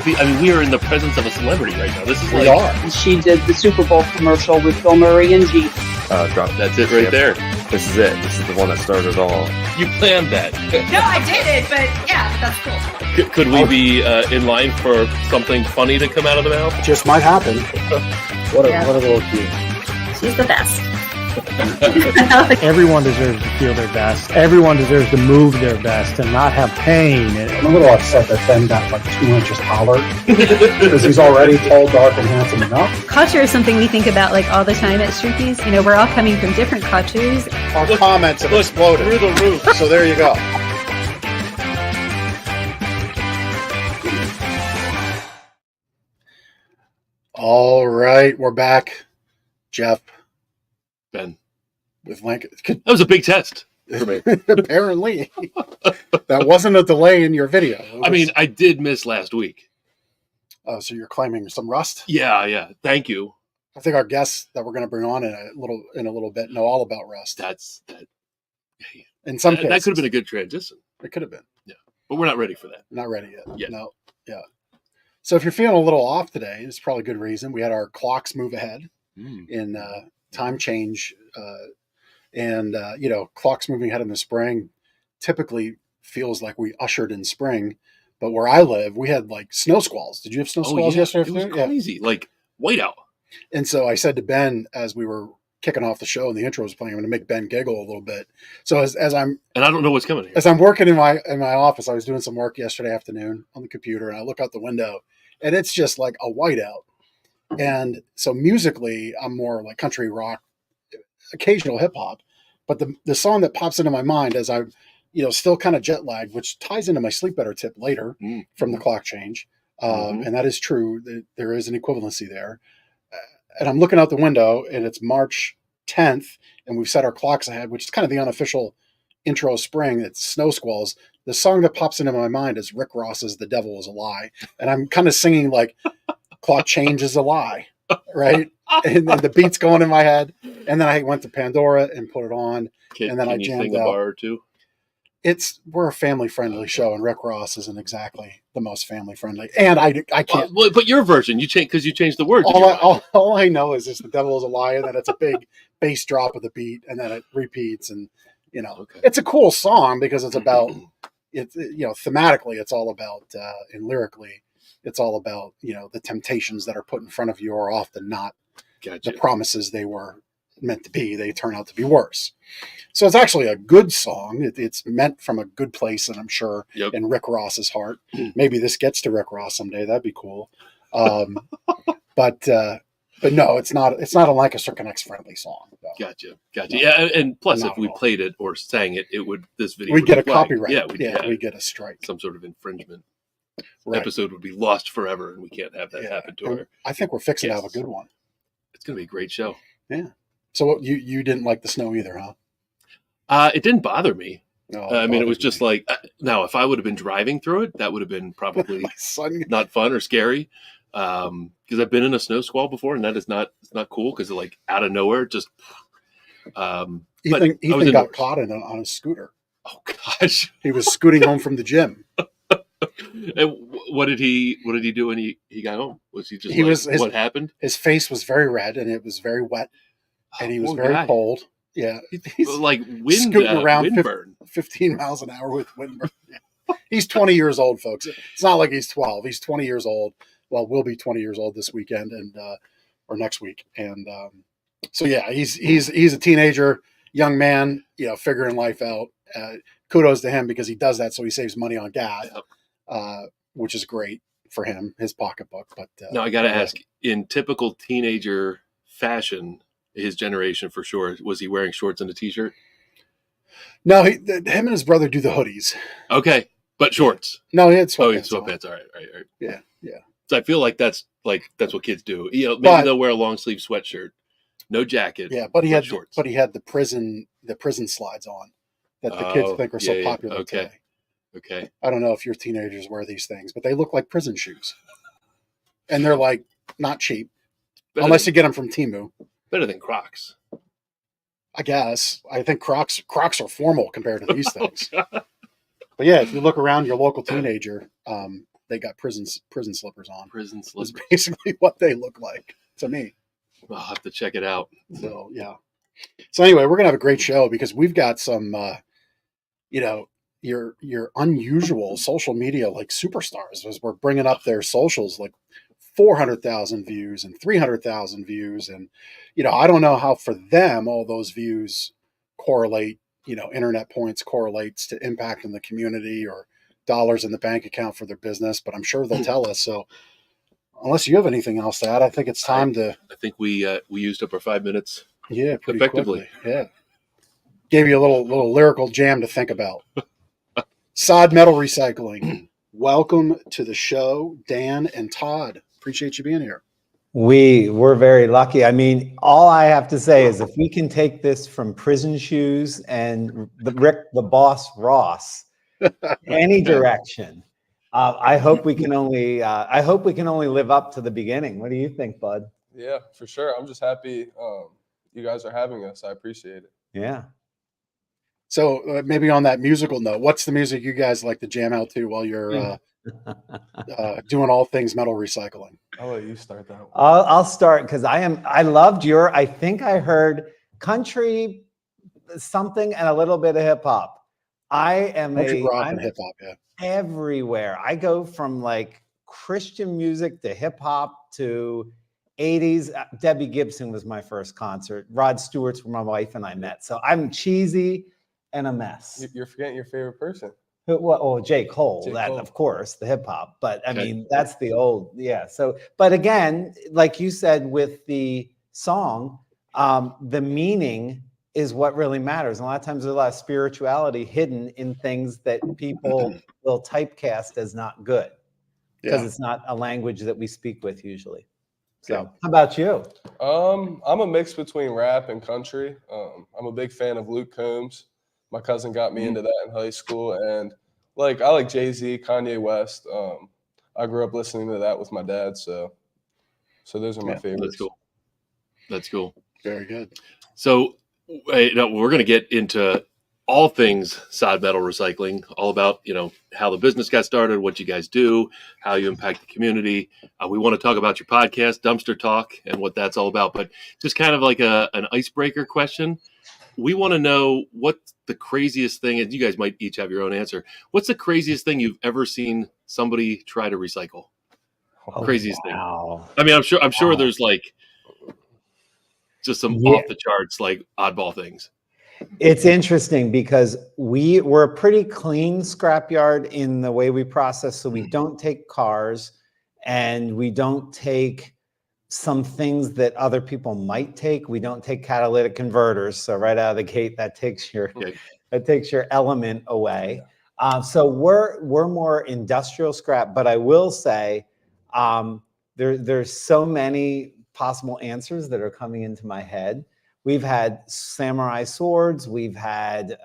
I mean, we are in the presence of a celebrity right now. This is We like... are. She did the Super Bowl commercial with Bill Murray and Jeep. That's it right there. This is it. This is the one that started it all. You planned that. No, I didn't, but yeah, that's cool. Could we be in line for something funny to come out of the mouth? Just might happen. What a little cute. She's the best. Everyone deserves to feel their best. Everyone deserves to move their best and not have pain. I'm a little upset that Ben got like 2 inches taller because he's already tall, dark, and handsome enough. Culture is something we think about like all the time at Stroopies. You know, we're all coming from different cultures. Our comments have exploded through the roof. So there you go. All right, we're back. Jeff. Ben. With Lincoln. That was a big test for me. Apparently. That wasn't a delay in your video. I mean, I did miss last week. Oh, so you're claiming some rust? Yeah. Thank you. I think our guests that we're going to bring on in a little bit know all about rust. That. In some cases. That could have been a good transition. It could have been. Yeah. But we're not ready for that. Not ready yet. Yeah. No. Yeah. So if you're feeling a little off today, it's probably a good reason. We had our clocks move ahead in time change. Clocks moving ahead in the spring typically feels like we ushered in spring. But where I live, we had like snow squalls. Did you have snow squalls yesterday afternoon? It was crazy. Yeah. Like whiteout. And so I said to Ben as we were kicking off the show and the intro was playing, I'm going to make Ben giggle a little bit. So as I'm, and I don't know what's coming here. As I'm working in my office, I was doing some work yesterday afternoon on the computer, and I look out the window, and it's just like a whiteout. And so musically, I'm more like country rock, occasional hip hop, but the song that pops into my mind as I'm, still kind of jet lagged, which ties into my sleep better tip later from the clock change, and that is true. There is an equivalency there. And I'm looking out the window, and it's March 10th, and we've set our clocks ahead, which is kind of the unofficial intro of spring. It's snow squalls. The song that pops into my mind is Rick Ross's "The Devil Is a Lie," and I'm kind of singing like "Clock change is a lie," right? And then the beat's going in my head, and then I went to Pandora and put it on, and then I jammed out. Bar or two? We're a family friendly show, and Rick Ross isn't exactly the most family friendly. And I can't. Well, but your version, you changed the words. All I know is the devil is a liar, and then it's a big bass drop of the beat, and then it repeats, and It's a cool song because it's about thematically it's all about and lyrically it's all about the temptations that are put in front of you are often not the promises they were meant to be. They turn out to be worse. So it's actually a good song. It's meant from a good place, and I'm sure in Rick Ross's heart. Maybe this gets to Rick Ross someday. That'd be cool. But no, it's not a Lancaster Connects friendly song. Though. Gotcha. No, yeah, and plus, if we played it or sang it, this video we'd get a flagged. copyright. Yeah, we'd get a strike. Some sort of infringement. Right. Episode would be lost forever, and we can't have that happen to her. I think we're fixing to have a good one. It's going to be a great show. Yeah. So you didn't like the snow either, huh? It didn't bother me. No, it was just like, now if I would have been driving through it, that would have been probably not fun or scary. Because I've been in a snow squall before, and it's not cool because like out of nowhere, just. Ethan got caught on a scooter. Oh gosh, he was scooting home from the gym. And what did he do when he got home? Was he just what happened? His face was very red, and it was very wet, and he was very cold. Yeah, he's like scooting around windburn. 15 miles an hour with windburn. Yeah. He's 20 years old, folks. It's not like he's 12. He's 20 years old. Well, we'll be 20 years old this weekend or next week. And so, yeah, he's a teenager, young man, figuring life out. Kudos to him because he does that so he saves money on gas, which is great for him, his pocketbook. But now I got to ask, in typical teenager fashion, his generation for sure, was he wearing shorts and a t-shirt? No, him and his brother do the hoodies. Okay, but shorts. No, he had sweatpants. Oh, he had sweatpants. All right. Yeah. So I feel like that's what kids do. Maybe they'll wear a long sleeve sweatshirt, no jacket. Yeah, but he had shorts. But he had the prison slides on that the kids think are so popular today. Okay. I don't know if your teenagers wear these things, but they look like prison shoes, and they're like not cheap, unless you get them from Temu. Better than Crocs. I guess. I think Crocs are formal compared to these things. But yeah, if you look around your local teenager, they got prison slippers on. Prison slippers. That's basically what they look like to me. I'll have to check it out. So yeah. So anyway, we're gonna have a great show because we've got some, your unusual social media like superstars as we're bringing up their socials, like 400,000 views and 300,000 views, and I don't know how for them all those views correlate. Internet points correlates to impact in the community or dollars in the bank account for their business, but I'm sure they'll tell us. So unless you have anything else to add, I think it's time to. I think we used up our 5 minutes. Yeah, pretty effectively. Quickly. Yeah, gave you a little lyrical jam to think about. Sahd Metal Recycling. Welcome to the show, Dan and Todd. Appreciate you being here. We're very lucky. I mean, all I have to say is if we can take this from prison shoes and the boss Ross, any direction, I hope we can only live up to the beginning. What do you think, bud? Yeah, for sure. I'm just happy you guys are having us. I appreciate it. Yeah. So maybe on that musical note, what's the music you guys like to jam out to while you're doing all things metal recycling? I'll let you start that one. I'll start because I loved I think I heard country something and a little bit of hip hop. I'm rock and hip hop, yeah. Everywhere. I go from like Christian music to hip hop to 80s. Debbie Gibson was my first concert. Rod Stewart's where my wife and I met. So I'm cheesy and a mess. You're forgetting your favorite person. J. Cole, of course, the hip hop, but I mean, that's the old, yeah. So, but again, like you said with the song, the meaning is what really matters. And a lot of times there's a lot of spirituality hidden in things that people will typecast as not good because it's not a language that we speak with usually. So how about you? I'm a mix between rap and country. I'm a big fan of Luke Combs. My cousin got me into that in high school, and I like Jay-Z, Kanye West. I grew up listening to that with my dad, so those are my favorites. That's cool. Very good. So we're going to get into all things Sahd Metal Recycling, all about how the business got started, what you guys do, how you impact the community. We want to talk about your podcast, Dumpster Talk, and what that's all about. But just kind of like an icebreaker question. We want to know what the craziest thing is. You guys might each have your own answer. What's the craziest thing you've ever seen somebody try to recycle? Craziest thing. I mean, I'm sure there's like just some off the charts, like oddball things. It's interesting because we're a pretty clean scrapyard in the way we process. So we don't take cars and we don't take some things that other people might take. We don't take catalytic converters. So right out of the gate, that takes your element away. So we're more industrial scrap, but I will say there's so many possible answers that are coming into my head. We've had samurai swords. We've had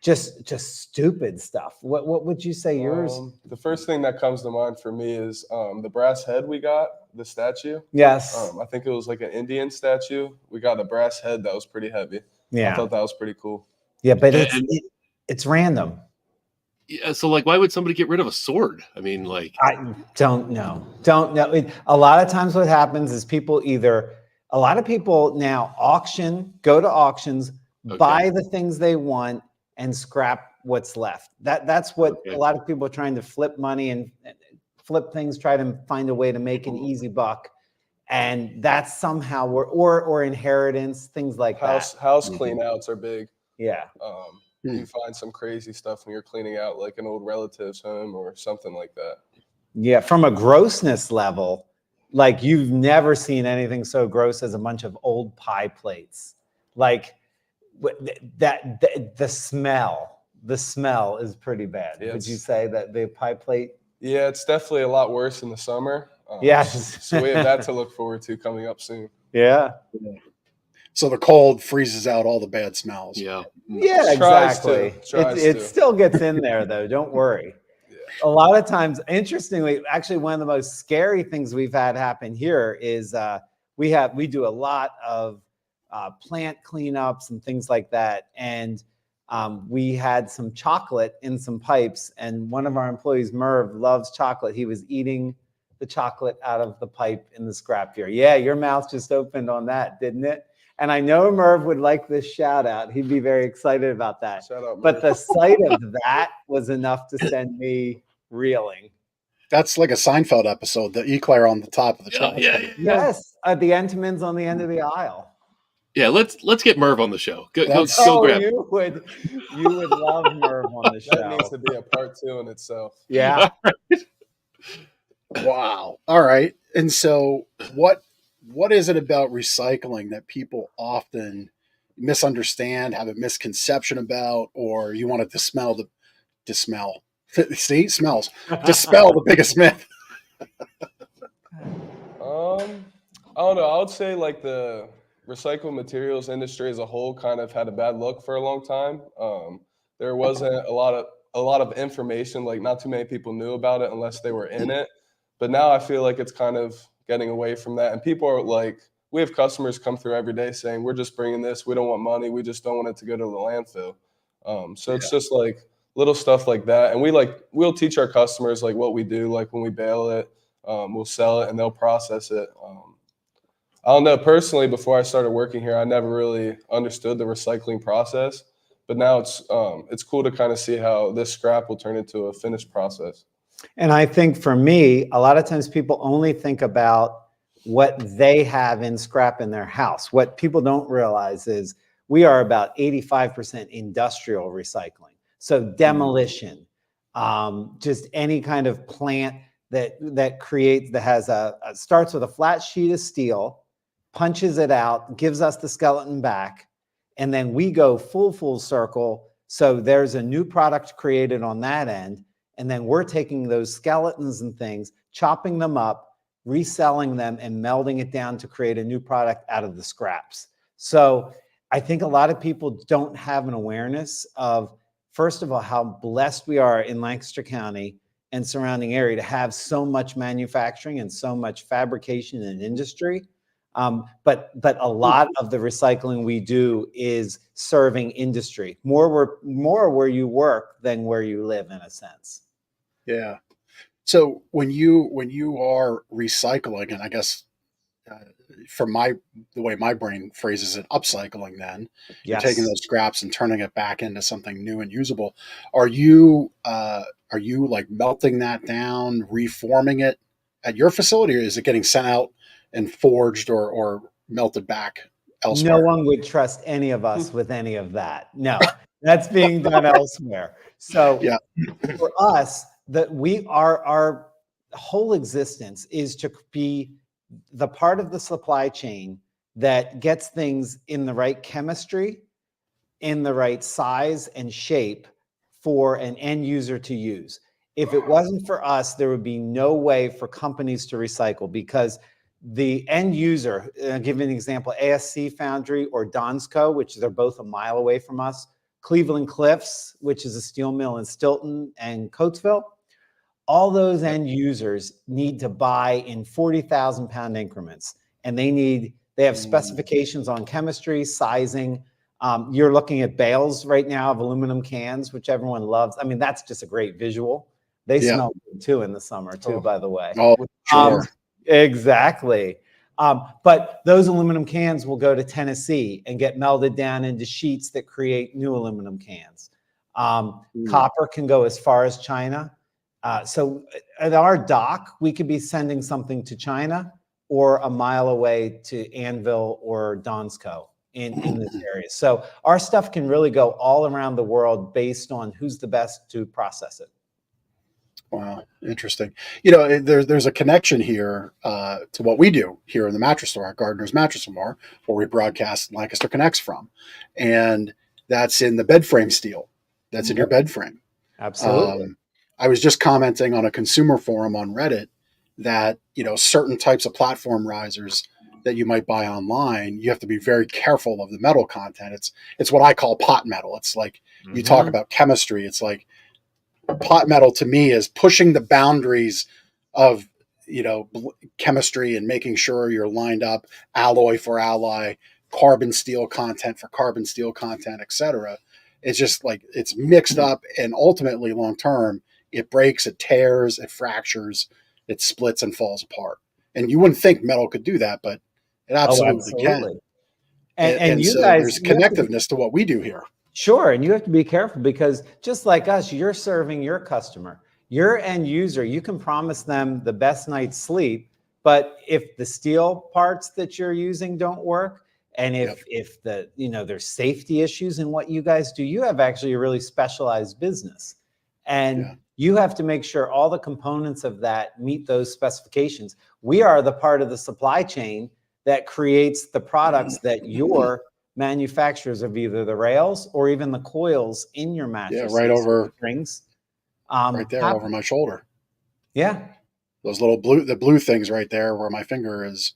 just stupid stuff. What would you say yours? The first thing that comes to mind for me is the brass head we got, the statue. Yes. I think it was like an Indian statue. We got a brass head that was pretty heavy. Yeah. I thought that was prety cool. Yeah, but it's random. Yeah, so why would somebody get rid of a sword? I mean, I don't know. A lot of times what happens is a lot of people now go to auctions, buy the things they want, and scrap what's left. That's what a lot of people are trying to flip money and flip things, try to find a way to make an easy buck. And that's somehow or inheritance, things like that. House clean outs are big. Yeah. You find some crazy stuff when you're cleaning out like an old relative's home or something like that. Yeah, from a grossness level, like you've never seen anything so gross as a bunch of old pie plates. Like the smell is pretty bad. Yeah, would you say that the pie plate? Yeah, it's definitely a lot worse in the summer. Yes. So we have that to look forward to coming up soon. Yeah. So the cold freezes out all the bad smells. Yeah. Yeah, exactly. It still gets in there though. Don't worry. Yeah. A lot of times, interestingly, actually one of the most scary things we've had happen here is we do a lot of plant cleanups and things like that. And we had some chocolate in some pipes, and one of our employees, Merv, loves chocolate. He was eating the chocolate out of the pipe in the scrapyard. Yeah, your mouth just opened on that, didn't it? And I know Merv would like this shout out. He'd be very excited about that. Shout out, But Merv. the sight of that was enough to send me reeling. That's like a Seinfeld episode, the eclair on the top of the chocolate. Yes, the Entenmann's on the end of the aisle. Yeah, let's get Merv on the show. Go Oh, grab. you would love Merv on the show. That needs to be a part 2 in itself. Yeah. Wow. All right. And so what is it about recycling that people often misunderstand, have a misconception about, or you want to dispel the biggest myth? I don't know. I would say like the recycled materials industry as a whole kind of had a bad look for a long time. There wasn't a lot of information, like not too many people knew about it unless they were in it. But now I feel like it's kind of getting away from that. And people are like, we have customers come through every day saying, we're just bringing this. We don't want money. We just don't want it to go to the landfill. So it's just like little stuff like that. And we'll teach our customers like what we do. Like when we bale it, we'll sell it and they'll process it. I don't know, personally, before I started working here, I never really understood the recycling process. But now it's cool to kind of see how this scrap will turn into a finished process. And I think for me, a lot of times people only think about what they have in scrap in their house. What people don't realize is we are about 85% industrial recycling. So demolition, just any kind of plant that starts with a flat sheet of steel, punches it out, gives us the skeleton back, and then we go full circle. So there's a new product created on that end. And then we're taking those skeletons and things, chopping them up, reselling them, and melding it down to create a new product out of the scraps. So I think a lot of people don't have an awareness of, first of all, how blessed we are in Lancaster County and surrounding area to have so much manufacturing and so much fabrication and industry. But a lot of the recycling we do is serving industry, more where you work than where you live, in a sense. Yeah. So when you are recycling, and I guess the way my brain phrases it, upcycling, then you're taking those scraps and turning it back into something new and usable. Are you like melting that down, reforming it at your facility, or is it getting sent out and forged or melted back elsewhere? No one would trust any of us with any of that. No, that's being done elsewhere. So yeah. For us, our whole existence is to be the part of the supply chain that gets things in the right chemistry, in the right size and shape for an end user to use. If it wasn't for us, there would be no way for companies to recycle, because the end user, I'll give you an example, ASC Foundry or Donsco, which they're both a mile away from us, Cleveland Cliffs, which is a steel mill in Stilton and Coatesville, all those end users need to buy in 40,000 pound increments. And they have specifications on chemistry, sizing. You're looking at bales right now of aluminum cans, which everyone loves. I mean, that's just a great visual. They smell good too in the summer too, by the way. Oh, sure. Exactly. But those aluminum cans will go to Tennessee and get melded down into sheets that create new aluminum cans. Copper can go as far as China. So at our dock, we could be sending something to China or a mile away to Anvil or Donsco in this area. So our stuff can really go all around the world based on who's the best to process it. Wow, interesting. You know, there's a connection here to what we do here in the mattress store at Gardner's Mattress and More, where we broadcast Lancaster Connects from, and that's in the bed frame steel. That's in your bed frame. Absolutely. I was just commenting on a consumer forum on Reddit that, you know, certain types of platform risers that you might buy online, you have to be very careful of the metal content. It's what I call pot metal. It's like you talk about chemistry. It's like pot metal to me is pushing the boundaries of, you know, chemistry and making sure you're lined up, alloy for alloy, carbon steel content for carbon steel content, etc. It's just like it's mixed up, and ultimately, long term, it breaks, it tears, it fractures, it splits and falls apart. And you wouldn't think metal could do that, but it absolutely can. And you so guys, there's connectiveness to what we do here. sure, and you have to be careful because just like us, you're serving your customer, your end user. You can promise them the best night's sleep, but if the steel parts that you're using don't work, and if the there's safety issues in what you guys do, you have actually a really specialized business, and you have to make sure all the components of that meet those specifications. We are the part of the supply chain that creates the products that your manufacturers of either the rails or even the coils in your mattresses. Yeah, right over rings. Right there over my shoulder. Yeah. Those little blue things right there where my finger is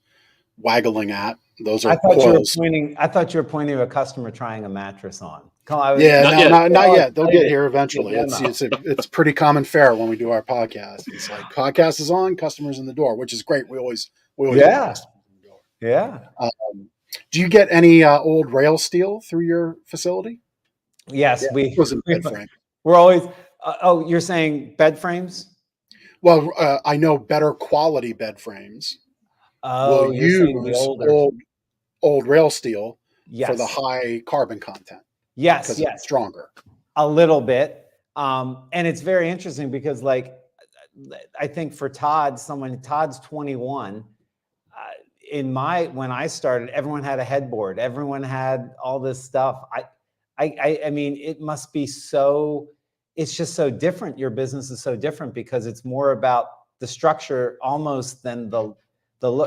waggling at. Those are I thought coils. I thought you were pointing to a customer trying a mattress on. Not yet. They'll get here eventually. It's pretty common fare when we do our podcast. It's like podcast is on, customers in the door, which is great. We always yeah. Yeah. Do you get any old rail steel through your facility? Yes, we're always. Oh, you're saying bed frames? Well, I know better quality bed frames will use old rail steel for the high carbon content. Yes, because it's stronger. A little bit, and it's very interesting because, like, I think for Todd's 21. When I started, everyone had a headboard. Everyone had all this stuff. I mean, it must be so. It's just so different. Your business is so different because it's more about the structure almost than the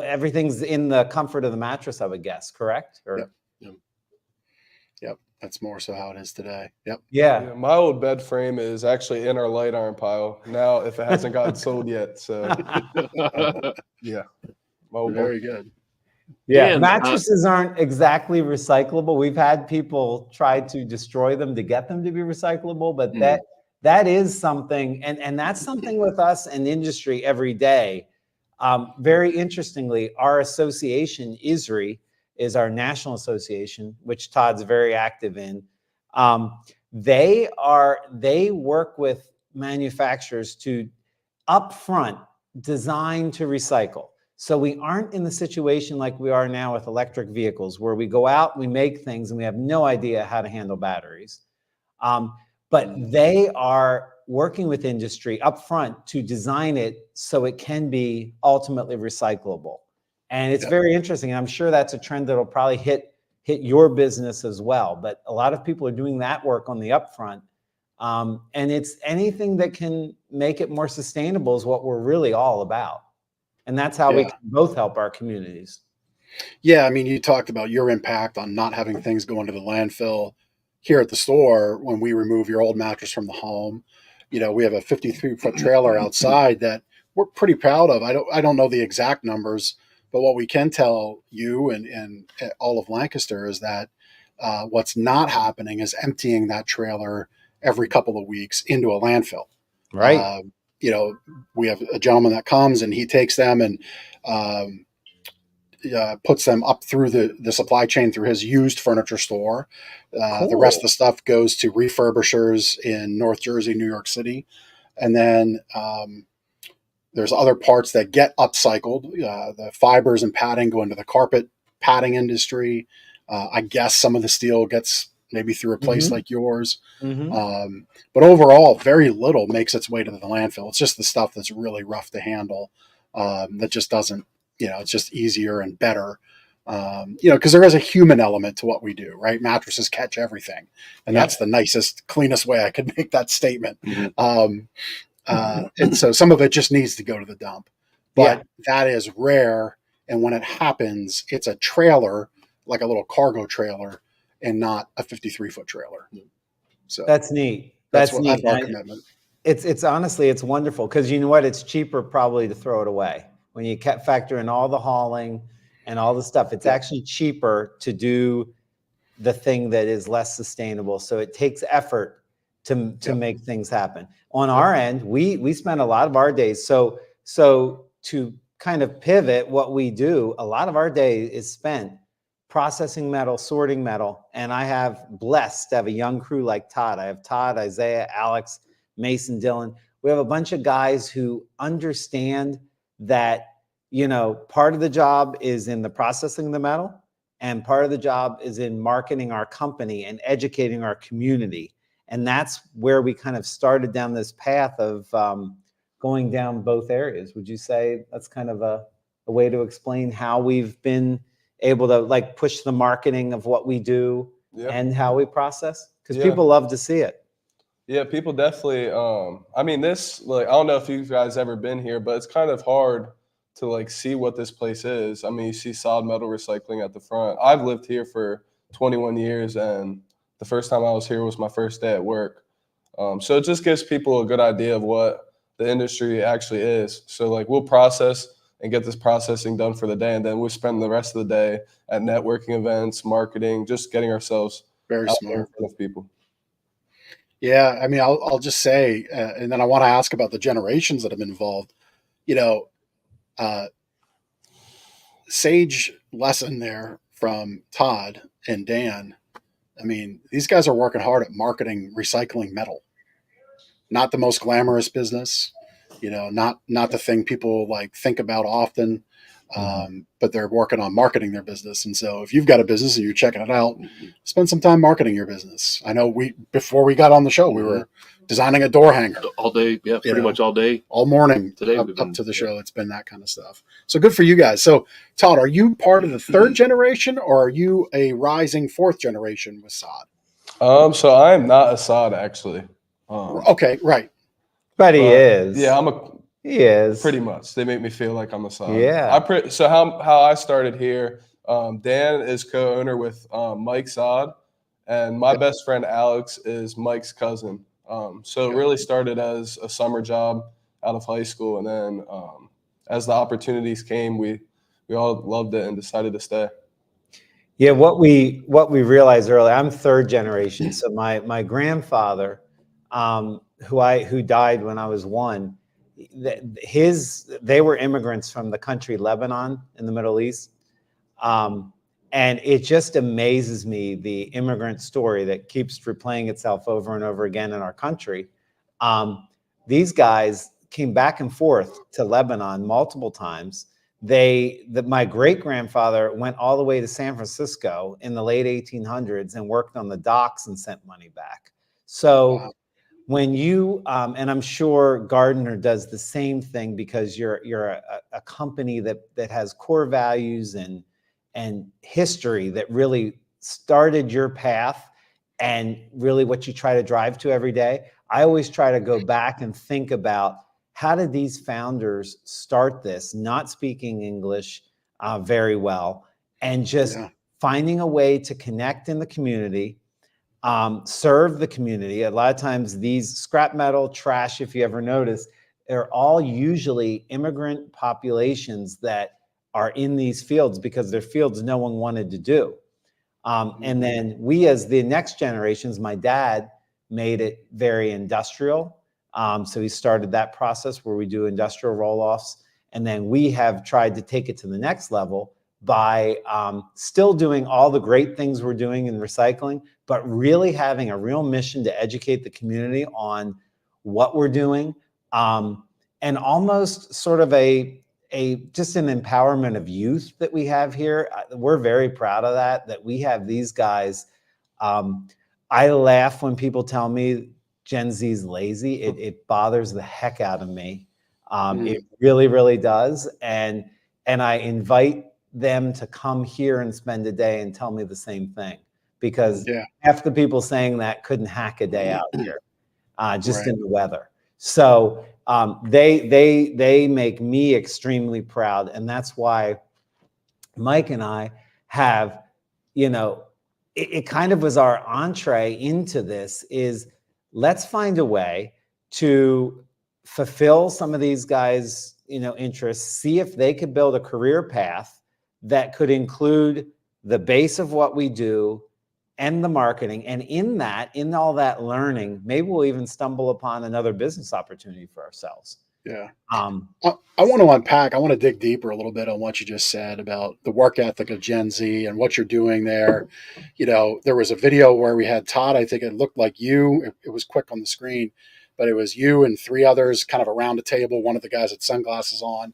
everything's in the comfort of the mattress, I would guess. Correct? Yep. That's more so how it is today. Yep. Yeah. My old bed frame is actually in our light iron pile now, if it hasn't gotten sold yet. So yeah. Very good. Yeah, Dan, mattresses aren't exactly recyclable. We've had people try to destroy them to get them to be recyclable, but that is something, and that's something with us and industry every day. Very interestingly, our association, ISRI, is our national association, which Todd's very active in. They work with manufacturers to upfront design to recycle. So we aren't in the situation like we are now with electric vehicles, where we go out, we make things, and we have no idea how to handle batteries. But they are working with industry upfront to design it so it can be ultimately recyclable. And it's very interesting. I'm sure that's a trend that'll probably hit your business as well. But a lot of people are doing that work on the upfront. And it's anything that can make it more sustainable is what we're really all about. And that's how we can both help our communities. Yeah, I mean, you talked about your impact on not having things go into the landfill. Here at the store, when we remove your old mattress from the home, we have a 53-foot trailer outside that we're pretty proud of. I don't know the exact numbers, but what we can tell you and all of Lancaster is that what's not happening is emptying that trailer every couple of weeks into a landfill. Right. We have a gentleman that comes and he takes them and puts them up through the supply chain through his used furniture store. Cool. The rest of the stuff goes to refurbishers in North Jersey, New York City. And then there's other parts that get upcycled. The fibers and padding go into the carpet padding industry. I guess some of the steel gets maybe through a place like yours. But overall, very little makes its way to the landfill. It's just the stuff that's really rough to handle that just doesn't, it's just easier and better. Because there is a human element to what we do, right? Mattresses catch everything. And that's the nicest, cleanest way I could make that statement. And so some of it just needs to go to the dump. But that is rare. And when it happens, it's a trailer, like a little cargo trailer, and not a 53-foot trailer. So that's neat. That's neat. That's our commitment. It's honestly, it's wonderful because you know what? It's cheaper probably to throw it away. When you factor in all the hauling and all the stuff, it's actually cheaper to do the thing that is less sustainable. So it takes effort to make things happen. On our end, we spend a lot of our days. So to kind of pivot what we do, a lot of our day is spent processing metal, sorting metal, and I have blessed to have a young crew like Todd. I have Todd, Isaiah, Alex, Mason, Dylan. We have a bunch of guys who understand that, you know, part of the job is in the processing of the metal, and part of the job is in marketing our company and educating our community. And that's where we kind of started down this path of going down both areas. Would you say that's kind of a way to explain how we've been able to like push the marketing of what we do and how we process? Because people love to see it. Yeah, people definitely. I mean, this, like, I don't know if you guys ever been here, but it's kind of hard to like see what this place is. I mean, you see Sahd Metal Recycling at the front. I've lived here for 21 years, and the first time I was here was my first day at work. So it just gives people a good idea of what the industry actually is. So like, we'll process and get this processing done for the day, and then we'll spend the rest of the day at networking events, marketing, just getting ourselves Very out smart. there in front of people. Yeah, I mean, I'll just say, and then I want to ask about the generations that have been involved. You know, sage lesson there from Todd and Dan. I mean, these guys are working hard at marketing recycling metal. Not the most glamorous business, you know, not the thing people like think about often, but they're working on marketing their business. And so if you've got a business and you're checking it out, spend some time marketing your business. I know before we got on the show, we were designing a door hanger all day. Yeah, pretty much all day. All morning Today up to the show. It's been that kind of stuff. So good for you guys. So Todd, are you part of the third generation, or are you a rising fourth generation with Sahd? So I am not a Sahd, actually. Okay, right. But he is. Yeah, he is. Pretty much. They make me feel like I'm a Sahd. Yeah. So how I started here, Dan is co-owner with Mike Sahd, and my best friend Alex is Mike's cousin. So it really started as a summer job out of high school, and then as the opportunities came, we all loved it and decided to stay. Yeah, what we realized early, I'm third generation. So my grandfather, who died when I was 1, they were immigrants from the country Lebanon in the Middle East. And it just amazes me, the immigrant story that keeps replaying itself over and over again in our country. These guys came back and forth to Lebanon multiple times. My great-grandfather went all the way to San Francisco in the late 1800s and worked on the docks and sent money back. So when you, and I'm sure Gardner does the same thing, because you're a company that has core values and history that really started your path and really what you try to drive to every day. I always try to go back and think about, how did these founders start this, not speaking English very well, and just finding a way to connect in the community, serve the community. A lot of times these scrap metal, trash, if you ever notice, they're all usually immigrant populations that are in these fields because they're fields no one wanted to do. And then we, as the next generations, my dad made it very industrial. So he started that process where we do industrial roll-offs. And then we have tried to take it to the next level by still doing all the great things we're doing in recycling, but really having a real mission to educate the community on what we're doing, and almost sort of just an empowerment of youth that we have here. We're very proud of that we have these guys. I laugh when people tell me Gen Z's lazy. It bothers the heck out of me. It really, really does. And I invite them to come here and spend a day and tell me the same thing, because half the people saying that couldn't hack a day out here, just in the weather. So they make me extremely proud. And that's why Mike and I have, it kind of was our entree into this, is let's find a way to fulfill some of these guys' interests, see if they could build a career path that could include the base of what we do and the marketing. And in all that learning, maybe we'll even stumble upon another business opportunity for ourselves. Yeah. Um, I want to unpack, I want to dig deeper a little bit on what you just said about the work ethic of Gen Z and what you're doing there. There was a video where we had Todd, I think it looked like you, it was quick on the screen, but it was you and three others kind of around a table. One of the guys had sunglasses on.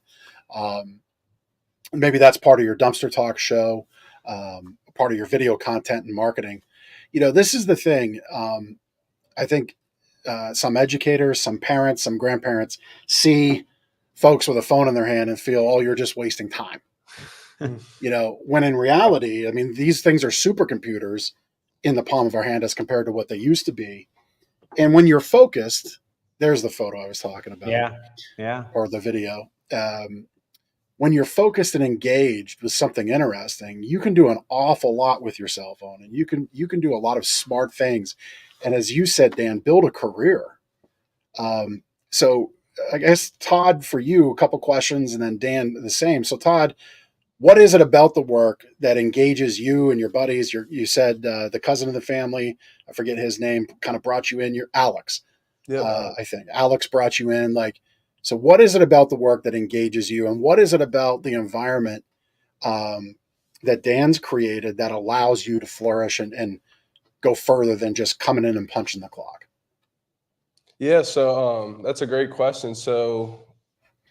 Maybe that's part of your dumpster talk show, part of your video content and marketing. This is the thing. I think some educators, some parents, some grandparents see folks with a phone in their hand and feel, oh, you're just wasting time. When in reality, I mean, these things are supercomputers in the palm of our hand as compared to what they used to be. And when you're focused, there's the photo I was talking about. Yeah. Or the video. When you're focused and engaged with something interesting, you can do an awful lot with your cell phone, and you can do a lot of smart things. And as you said, Dan, build a career. So I guess, Todd, for you, a couple questions, and then Dan, the same. So Todd, what is it about the work that engages you and your buddies? You said the cousin of the family, I forget his name, kind of brought you in. You're Alex. I think Alex brought you in. So what is it about the work that engages you, and what is it about the environment that Dan's created that allows you to flourish and go further than just coming in and punching the clock? Yeah, so that's a great question. So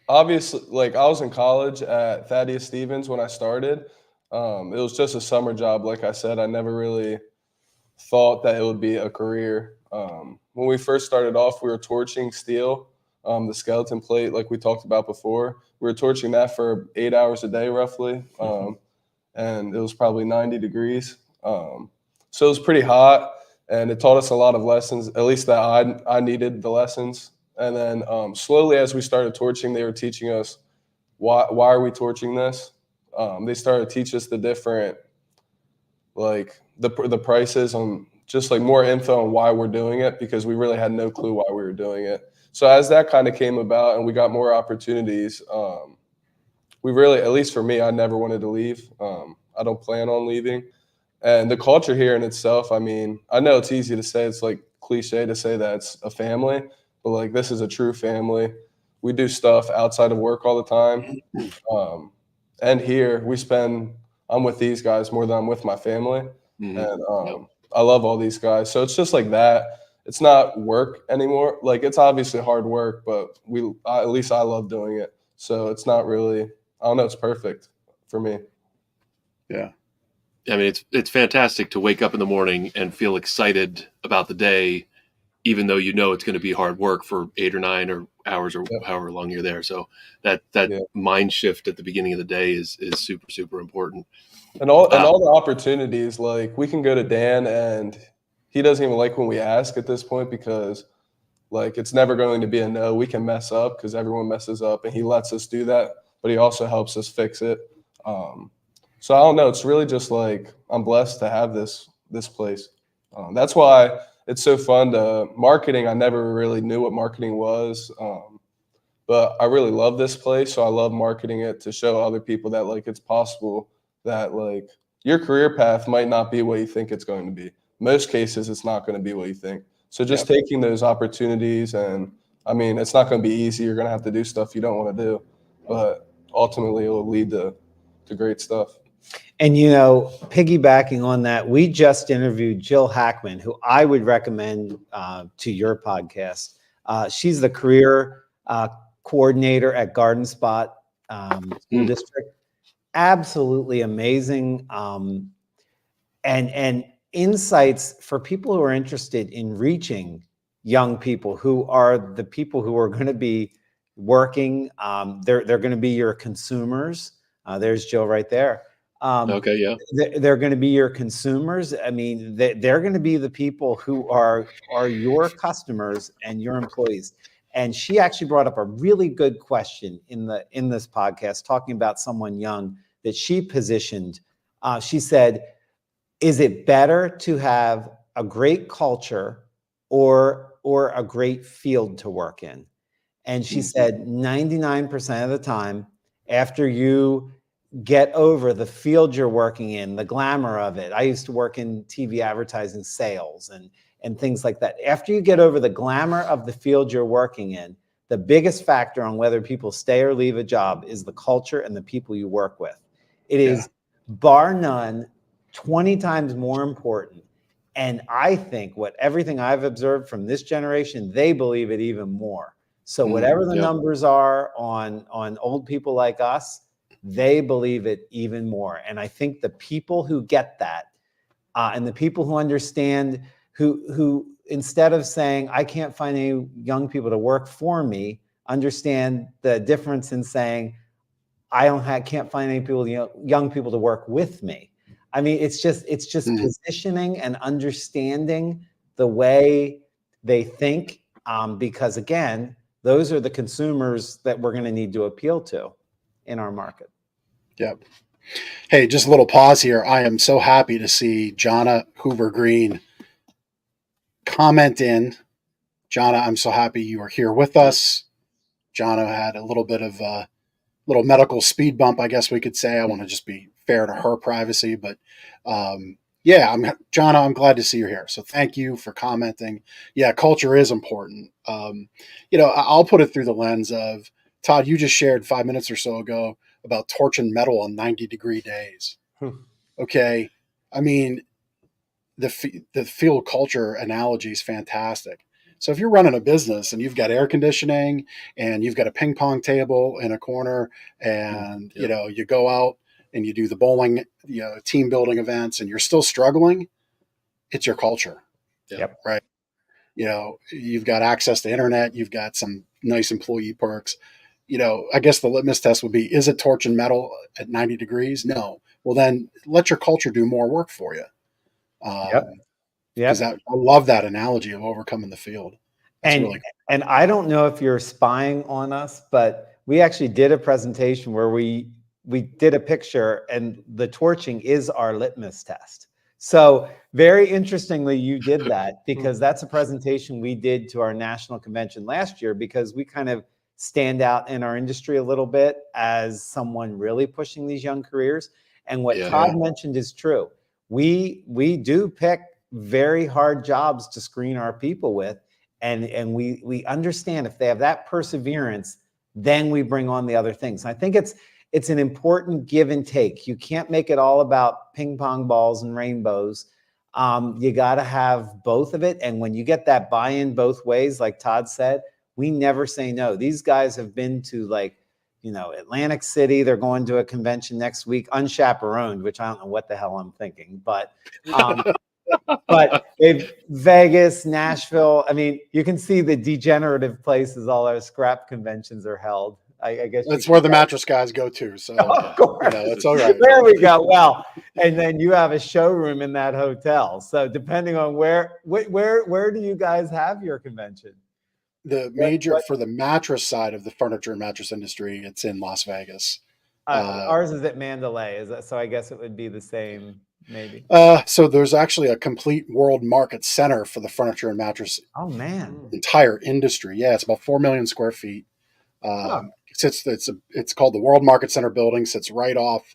obviously, I was in college at Thaddeus Stevens when I started. It was just a summer job. Like I said, I never really thought that it would be a career. When we first started off, we were torching steel, the skeleton plate, like we talked about before. We were torching that for 8 hours a day, roughly, and it was probably 90 degrees. So it was pretty hot, and it taught us a lot of lessons, at least that I needed the lessons. And then slowly, as we started torching, they were teaching us why are we torching this. They started to teach us the different, the prices on just more info on why we're doing it, because we really had no clue why we were doing it. So as that kind of came about and we got more opportunities, we really, at least for me, I never wanted to leave. I don't plan on leaving. And the culture here in itself, I mean, I know it's easy to say, it's cliche to say that it's a family, but this is a true family. We do stuff outside of work all the time. And here I'm with these guys more than I'm with my family. Mm-hmm. And I love all these guys. So it's just like that. It's not work anymore. It's obviously hard work, but at least I love doing it. So it's not really, I don't know, it's perfect for me. Yeah. I mean, it's fantastic to wake up in the morning and feel excited about the day, even though it's going to be hard work for 8 or 9 or hours or however long you're there. So that mind shift at the beginning of the day is super, super important. And all the opportunities, we can go to Dan, and he doesn't even like when we ask at this point, because it's never going to be a no. We can mess up because everyone messes up, and he lets us do that, but he also helps us fix it. So I don't know. It's really just I'm blessed to have this place. That's why it's so fun to marketing. I never really knew what marketing was, but I really love this place. So I love marketing it to show other people that it's possible, that your career path might not be what you think it's going to be. Most cases, it's not going to be what you think. So just taking those opportunities, and I mean, it's not going to be easy. You're going to have to do stuff you don't want to do, but ultimately it will lead to great stuff. And, piggybacking on that, we just interviewed Jill Hackman, who I would recommend to your podcast. She's the career coordinator at Garden Spot School District. Absolutely amazing. And insights for people who are interested in reaching young people, who are the people who are going to be working. They're going to be your consumers. There's Jill right there. Okay, yeah. They're going to be your consumers. I mean, they're going to be the people who are your customers and your employees. And she actually brought up a really good question in this podcast, talking about someone young that she positioned. She said, is it better to have a great culture or a great field to work in? And she said 99% of the time, after you get over the field you're working in, the glamour of it. I used to work in TV advertising sales and things like that. After you get over the glamour of the field you're working in, the biggest factor on whether people stay or leave a job is the culture and the people you work with. It is bar none 20 times more important. And I think everything I've observed from this generation, they believe it even more. So whatever the numbers are on old people like us, they believe it even more. And I think the people who get that, and the people who understand, who instead of saying, I can't find any young people to work for me, understand the difference in saying, can't find any people, young people to work with me. I mean, it's just positioning and understanding the way they think, because again, those are the consumers that we're going to need to appeal to in our market. Yep. Hey, just a little pause here. I am so happy to see Jonna Hoover Green comment in. Jonna, I'm so happy you are here with us. Jonna had a little bit of a little medical speed bump, I guess we could say. I want to just be fair to her privacy, but Jonna, I'm glad to see you here. So thank you for commenting. Yeah, culture is important. I'll put it through the lens of, Todd, you just shared 5 minutes or so ago about torching metal on 90-degree days. Okay. I mean, the field culture analogy is fantastic. So if you're running a business and you've got air conditioning and you've got a ping pong table in a corner and, you go out and you do the bowling, team building events and you're still struggling, it's your culture. Yep. Right. You've got access to internet. You've got some nice employee perks. I guess the litmus test would be, is it torching metal at 90 degrees? No. Well, then let your culture do more work for you. Because I love that analogy of overcoming the field. That's really cool. And I don't know if you're spying on us, but we actually did a presentation where we did a picture and the torching is our litmus test. So very interestingly, you did that because that's a presentation we did to our national convention last year because we kind of stand out in our industry a little bit as someone really pushing these young careers. And what Todd mentioned is true. We do pick very hard jobs to screen our people with. And we understand if they have that perseverance, then we bring on the other things. I think it's an important give and take. You can't make it all about ping pong balls and rainbows. You got to have both of it. And when you get that buy-in both ways, like Todd said, we never say no. These guys have been to Atlantic City. They're going to a convention next week, unchaperoned, which I don't know what the hell I'm thinking, but Vegas, Nashville. I mean, you can see the degenerative places all our scrap conventions are held. I guess that's where the mattress guys go to. So of course, it's all right. There we go. Well, and then you have a showroom in that hotel. So depending on where do you guys have your convention? The major for the mattress side of the furniture and mattress industry, it's in Las Vegas. Ours is at Mandalay. Is that so? I guess it would be the same, maybe. So there's actually a complete world market center for the furniture and mattress. Oh man! Entire industry. Yeah, it's about 4 million square feet. It's called the World Market Center building. Sits right off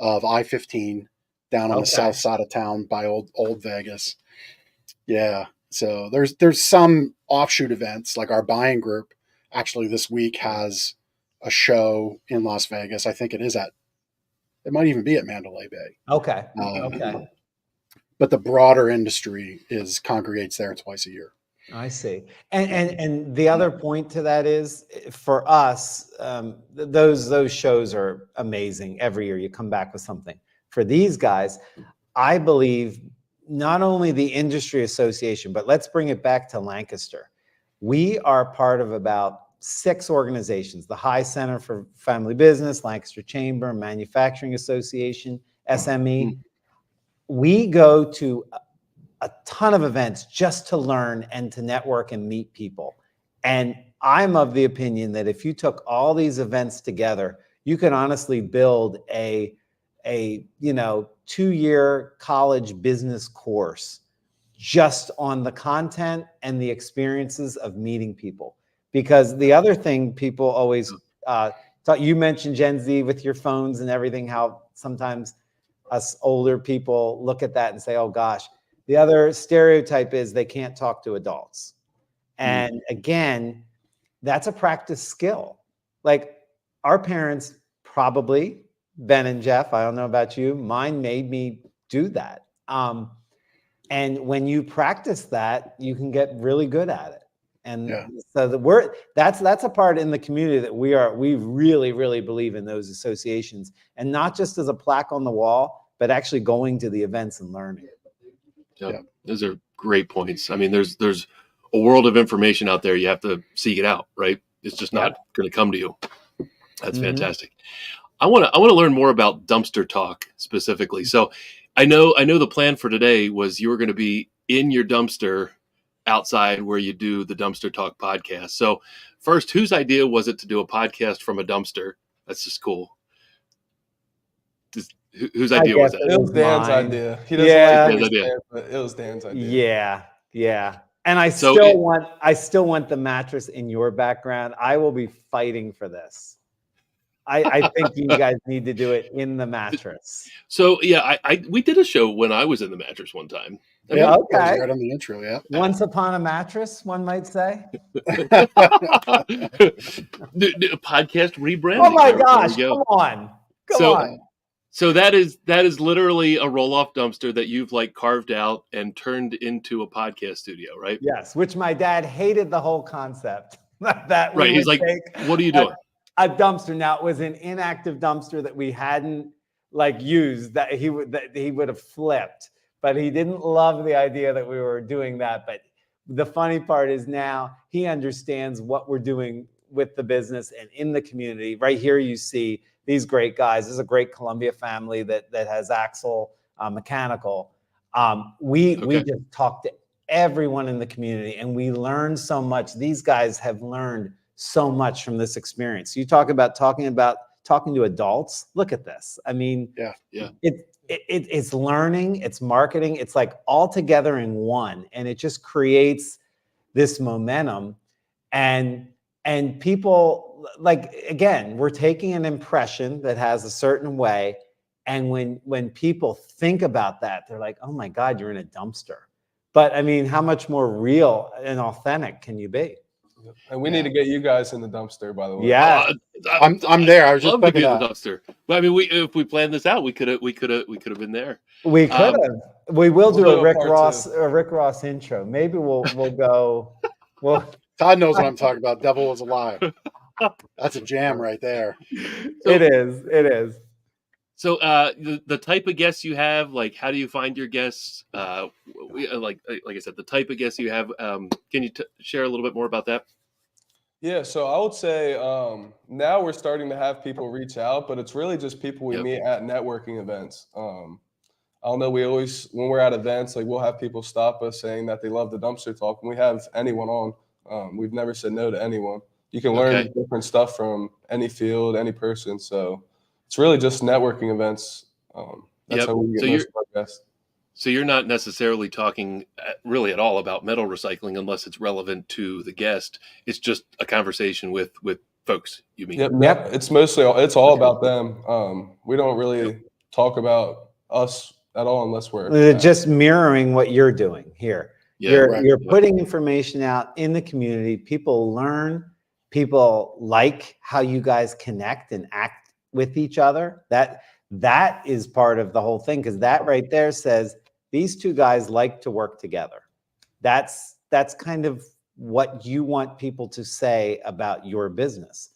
of I-15 down on the south side of town by old Vegas. Yeah. So there's some offshoot events like our buying group actually this week has a show in Las Vegas. I think it might even be at Mandalay Bay. Okay. But the broader industry congregates there twice a year. I see. And the other point to that is for us, those shows are amazing. Every year you come back with something. For these guys, I believe not only the industry association, but let's bring it back to Lancaster. We are part of about 6 organizations: the High Center for Family Business, Lancaster Chamber, Manufacturing Association, SME. We go to a ton of events just to learn and to network and meet people. And I'm of the opinion that if you took all these events together, you could honestly build a 2-year college business course just on the content and the experiences of meeting people. Because the other thing people always thought, you mentioned Gen Z with your phones and everything, how sometimes us older people look at that and say, oh gosh. The other stereotype is they can't talk to adults. And again, that's a practice skill. Like our parents probably, Ben and Jeff, I don't know about you, mine made me do that. And when you practice that, you can get really good at it. And so that's a part in the community that we really, really believe in those associations, and not just as a plaque on the wall, but actually going to the events and learning. Yeah. Those are great points. I mean, there's a world of information out there. You have to seek it out, right? It's just not going to come to you. That's fantastic. I want to learn more about dumpster talk specifically. So I know the plan for today was you were going to be in your dumpster outside where you do the Dumpster Talk podcast. So first, whose idea was it to do a podcast from a dumpster? That's just cool. Whose idea was that? It was Dan's idea. He doesn't like Dan's, but it was Dan's idea. Yeah. And I still want the mattress in your background. I will be fighting for this. I think you guys need to do it in the mattress. So we did a show when I was in the mattress one time. Okay. Right on the intro, yeah. Once upon a mattress, one might say. A podcast rebranding. Oh my gosh! Come on. So that is literally a roll-off dumpster that you've like carved out and turned into a podcast studio, right? Yes, which my dad hated the whole concept. That right. He's like, "What are you doing?" A dumpster. Now it was an inactive dumpster that we hadn't like used that he would have flipped, but he didn't love the idea that we were doing that. But the funny part is now he understands what we're doing with the business and in the community. Right here, you see these great guys. This is a great Columbia family that has Axle Mechanical. We just talked to everyone in the community, and we learned so much. These guys have learned so much from this experience. You talk about talking to adults. Look at this. I mean, it's learning, it's marketing, it's like all together in one, and it just creates this momentum. And people, like, again, we're taking an impression that has a certain way, and when people think about that, they're like, oh my God, you're in a dumpster. But I mean, how much more real and authentic can you be? And we need to get you guys in the dumpster, by the way. Yeah, I'm there. I was just looking at the dumpster. But I mean, if we planned this out, we could have been there. We could have. We will do a Rick Ross intro. Maybe we'll go. Well, Todd knows what I'm talking about. Devil is alive. That's a jam right there. It is. So the type of guests you have, like, how do you find your guests? Like I said, the type of guests you have. Can you share a little bit more about that? Yeah, so I would say now we're starting to have people reach out, but it's really just people we meet at networking events. I don't know, we always, when we're at events, like we'll have people stop us saying that they love the dumpster talk, and we have anyone on. We've never said no to anyone. You can learn different stuff from any field, any person. So it's really just networking events. That's how we get most of our guests. So you're not necessarily talking really at all about metal recycling unless it's relevant to the guest. It's just a conversation with folks you meet. Yep. It's all about them. We don't really talk about us at all unless we're just mirroring what you're doing here. You're putting information out in the community. People learn. People like how you guys connect and act with each other. That is part of the whole thing, because that right there says these two guys like to work together. That's kind of what you want people to say about your business.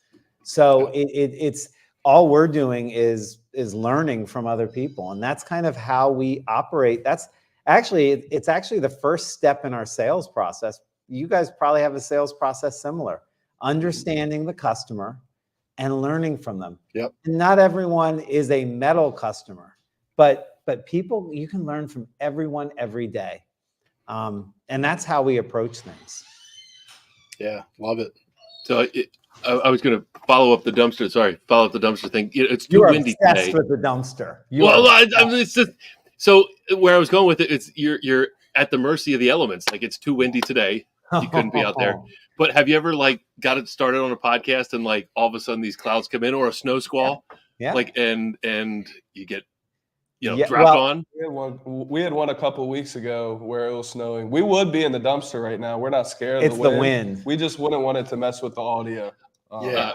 So it's all we're doing is learning from other people, and that's kind of how we operate. It's actually the first step in our sales process. You guys probably have a sales process similar. Understanding the customer and learning from them. Yep. And not everyone is a metal customer, but people, you can learn from everyone every day. And that's how we approach things. Yeah, love it. So I was going to follow up the dumpster thing. It's too windy today. You're obsessed with the dumpster. It's just, so where I was going with it, it's you're at the mercy of the elements. Like, it's too windy today. You couldn't be out there. But have you ever got it started on a podcast and all of a sudden these clouds come in, or a snow squall? Yeah. And you get dropped on? We had one a couple of weeks ago where it was snowing. We would be in the dumpster right now. We're not scared of It's the the wind. wind. We just wouldn't want it to mess with the audio. Yeah.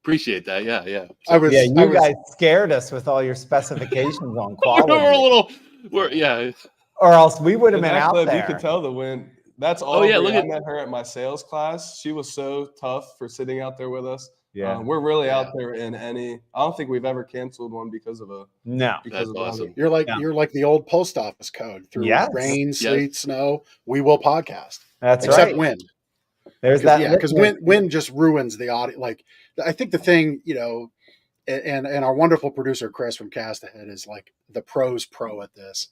Appreciate that. Yeah. You guys scared us with all your specifications on quality. Or else we would have been out there. You could tell the wind. That's all. I met her at my sales class. She was so tough for sitting out there with us. Yeah, we're really out there in any. I don't think we've ever canceled one because of a. No, that's awesome. You're like the old post office code through rain, sleet, snow. We will podcast. That's except right. wind. There's that. Yeah, because wind just ruins the audio. Like I think the thing, and our wonderful producer Chris from Cast Ahead is like the pros pro at this.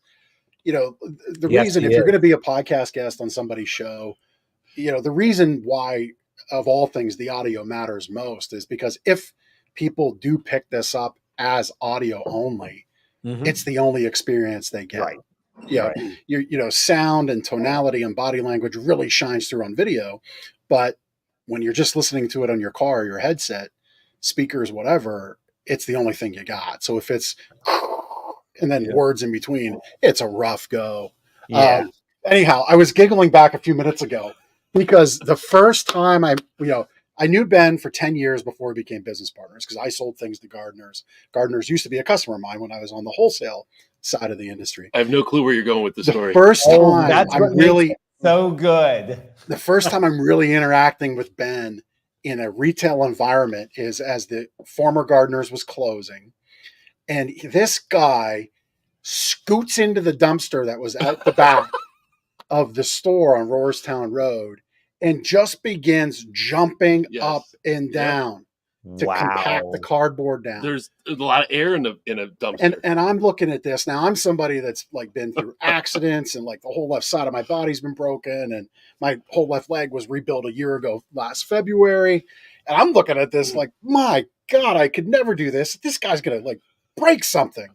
The reason if you're going to be a podcast guest on somebody's show, the reason why of all things the audio matters most is because if people do pick this up as audio only, it's the only experience they get. Right. Sound and tonality and body language really shines through on video, but when you're just listening to it on your car or your headset, speakers, whatever, it's the only thing you got. So if it's and then words in between, it's a rough go. Yeah. Anyhow, I was giggling back a few minutes ago because the first time I knew Ben for 10 years before we became business partners because I sold things to gardeners. Gardeners used to be a customer of mine when I was on the wholesale side of the industry. I have no clue where you're going with the story. First time I'm really so good. The first time I'm really interacting with Ben in a retail environment is as the former Gardeners was closing. And this guy scoots into the dumpster that was out the back of the store on Roarstown Road and just begins jumping up and down to compact the cardboard down. There's a lot of air in a dumpster. And I'm looking at this now. I'm somebody that's like been through accidents and like the whole left side of my body's been broken and my whole left leg was rebuilt a year ago last February. And I'm looking at this like, my God, I could never do this. This guy's going to like break something.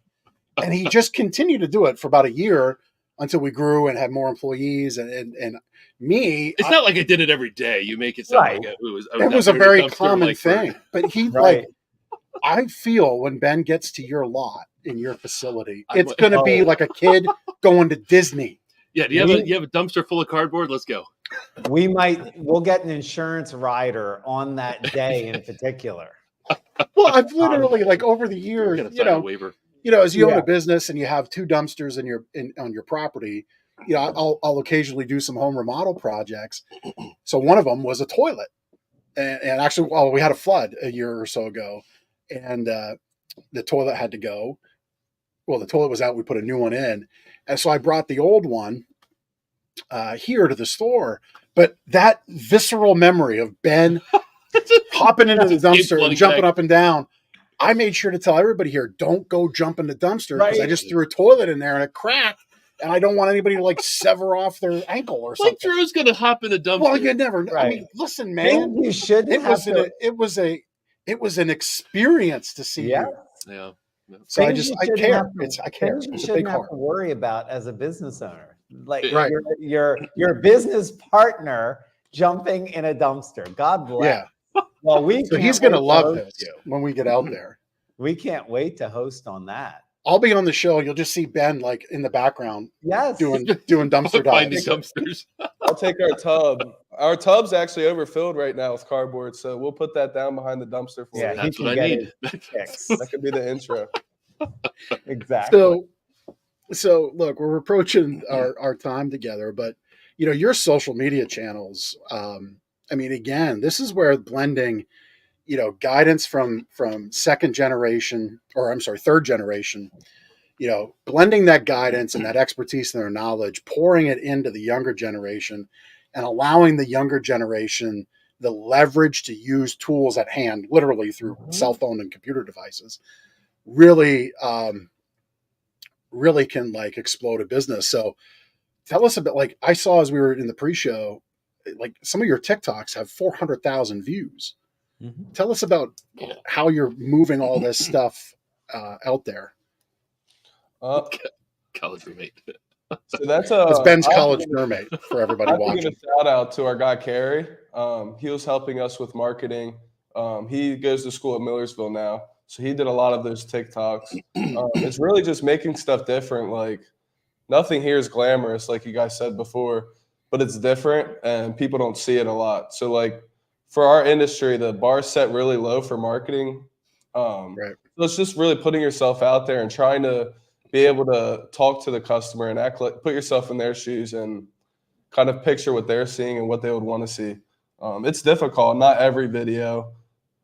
And he just continued to do it for about a year until we grew and had more employees and me. It's not like I did it every day. You make it sound like it was a very common thing. But he I feel when Ben gets to your lot in your facility, it's going to be like a kid going to Disney. Yeah. Do you have a dumpster full of cardboard? Let's go. We'll get an insurance rider on that day in particular. Well, I've literally like over the years, as you own a business and you have two dumpsters on your property, I'll occasionally do some home remodel projects. So one of them was a toilet, and actually, we had a flood a year or so ago, and the toilet had to go. Well, the toilet was out. We put a new one in, and so I brought the old one here to the store. But that visceral memory of Ben hopping into the dumpster and jumping up and down. I made sure to tell everybody here, don't go jump in the dumpster because I just threw a toilet in there and it cracked. And I don't want anybody to like sever off their ankle or something. Like Drew's going to hop in the dumpster. Well, you never know. I mean, listen, man. You shouldn't it was an experience to see you. Yeah. So I care. I care. You shouldn't have to worry about as a business owner. Like your business partner jumping in a dumpster. God bless. Yeah. Well, he's going to love this when we get out there. We can't wait to host on that. I'll be on the show. You'll just see Ben like in the background, doing dumpster finding dives. Dumpsters. I'll take our tub. Our tub's actually overfilled right now with cardboard, so we'll put that down behind the dumpster for you. That's what I need. That could be the intro. Exactly. So look, we're approaching our time together, but your social media channels. I mean, again, this is where blending, guidance from third generation, blending that guidance and that expertise and their knowledge, pouring it into the younger generation and allowing the younger generation the leverage to use tools at hand, literally through cell phone and computer devices, really can like explode a business. So tell us a bit, like I saw as we were in the pre-show, like some of your TikToks have 400,000 views. Tell us about how you're moving all this stuff out there. College roommate. So that's Ben's college roommate for everybody watching. Give a shout out to our guy Carrie. He was helping us with marketing. He goes to school at Millersville now. So he did a lot of those TikToks. It's really just making stuff different. Like nothing here is glamorous, like you guys said before, but it's different and people don't see it a lot. So like for our industry, the bar's set really low for marketing. Right. So it's just really putting yourself out there and trying to be able to talk to the customer and act like, put yourself in their shoes and kind of picture what they're seeing and what they would want to see. It's difficult. Not every video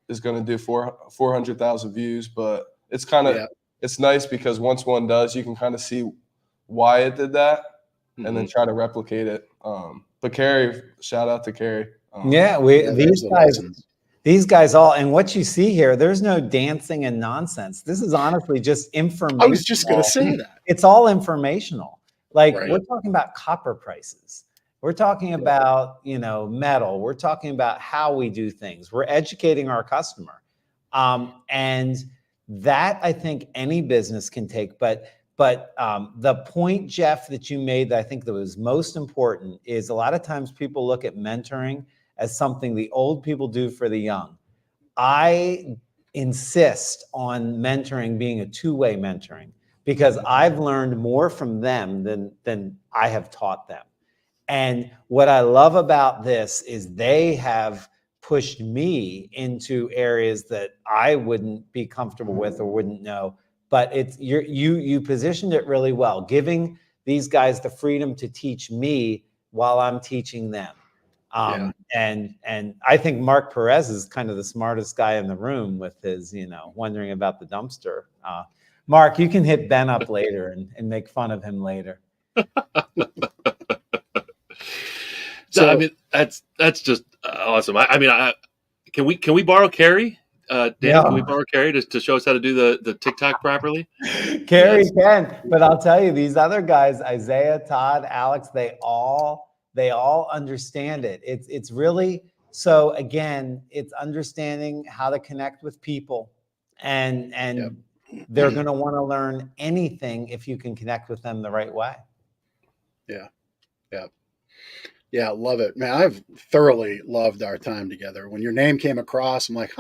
is going to do 400,000 views, but it's kind of, it's nice because once one does, you can kind of see why it did that and then try to replicate it. But Carrie, shout out to Carrie. These guys all, and what you see here, there's no dancing and nonsense. This is honestly just information. I was just going to say that. It's all informational. Like Right. we're talking about copper prices. We're talking about, metal. We're talking about how we do things. We're educating our customer. And that I think any business can take. But the point, Jeff, that you made that I think that was most important is a lot of times people look at mentoring as something the old people do for the young. I insist on mentoring being a two-way mentoring because I've learned more from them than I have taught them. And what I love about this is they have pushed me into areas that I wouldn't be comfortable with or wouldn't know. But it's you positioned it really well, giving these guys the freedom to teach me while I'm teaching them. And I think Mark Perez is kind of the smartest guy in the room with his, wondering about the dumpster. Mark, you can hit Ben up later and make fun of him later. So I mean, that's just awesome. Can we borrow Carrie? Dan, can we borrow Carrie to show us how to do the TikTok properly? Carrie can, but I'll tell you, these other guys, Isaiah, Todd, Alex, they all understand it. It's really, so again, it's understanding how to connect with people and they're going to want to learn anything if you can connect with them the right way. Yeah, love it. Man, I've thoroughly loved our time together. When your name came across, I'm like,